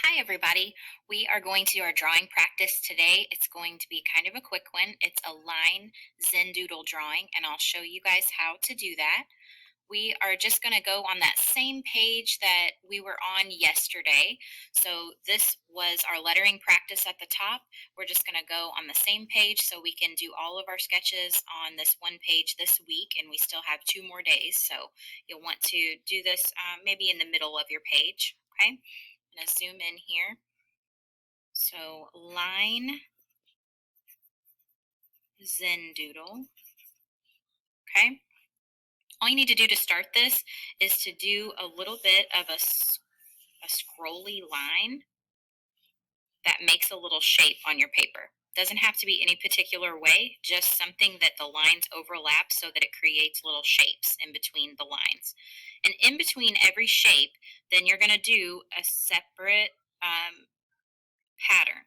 Hi, everybody. We are going to do our drawing practice today. It's going to be kind of a quick one. It's a line Zendoodle drawing, and I'll show you guys how to do that. We are just going to go on that same page that we were on yesterday. So this was our lettering practice at the top. We're just going to go on the same page so we can do all of our sketches on this one page this week, and we still have 2 more days. So you'll want to do this maybe in the middle of your page, okay? I'm going to zoom in here. So line Zendoodle, okay? All you need to do to start this is to do a little bit of a scrolly line that makes a little shape on your paper. Doesn't have to be any particular way, just something that the lines overlap so that it creates little shapes in between the lines. And in between every shape, then you're going to do a separate pattern.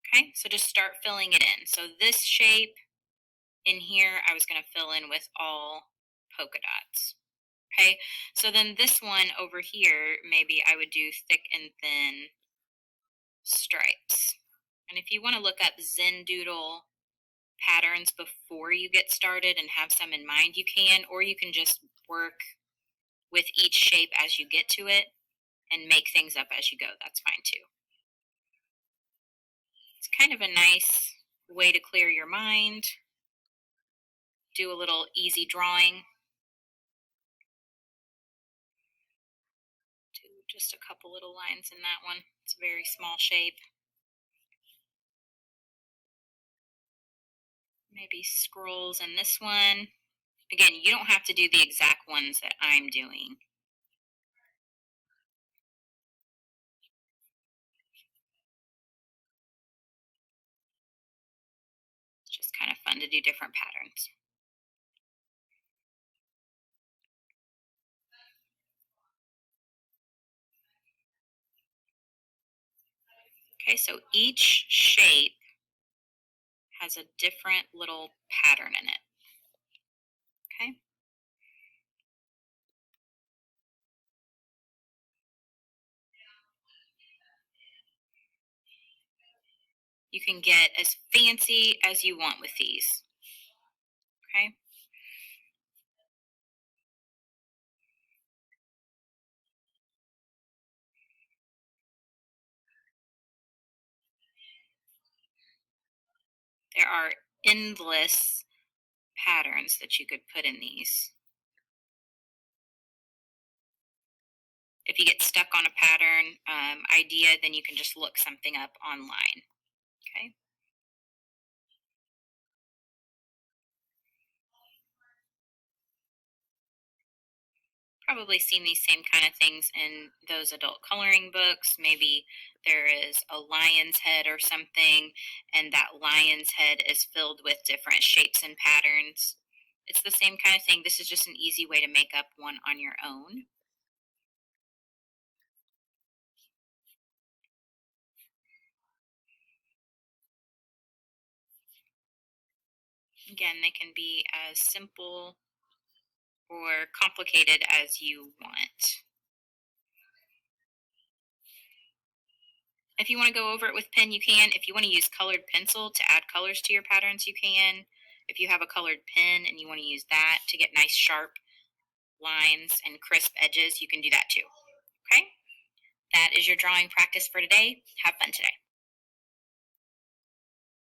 Okay, so just start filling it in. So this shape in here, I was going to fill in with all polka dots. Okay, so then this one over here, maybe I would do thick and thin stripes. And if you want to look up Zendoodle patterns before you get started and have some in mind, you can, or you can just work with each shape as you get to it and make things up as you go. That's fine too. It's kind of a nice way to clear your mind. Do a little easy drawing. Do just a couple little lines in that one. It's a very small shape. Maybe scrolls in this one. Again, you don't have to do the exact ones that I'm doing. It's just kind of fun to do different patterns. Okay, so each shape has a different little pattern in it. Okay. You can get as fancy as you want with these. Okay. There are endless patterns that you could put in these. If you get stuck on a pattern idea, then you can just look something up online. Okay. Probably seen these same kind of things in those adult coloring books. Maybe there is a lion's head or something, and that lion's head is filled with different shapes and patterns. It's the same kind of thing. This is just an easy way to make up one on your own. Again, they can be as simple or complicated as you want. If you want to go over it with pen, you can. If you want to use colored pencil to add colors to your patterns, you can. If you have a colored pen and you want to use that to get nice sharp lines and crisp edges, you can do that too. Okay? That is your drawing practice for today. Have fun today.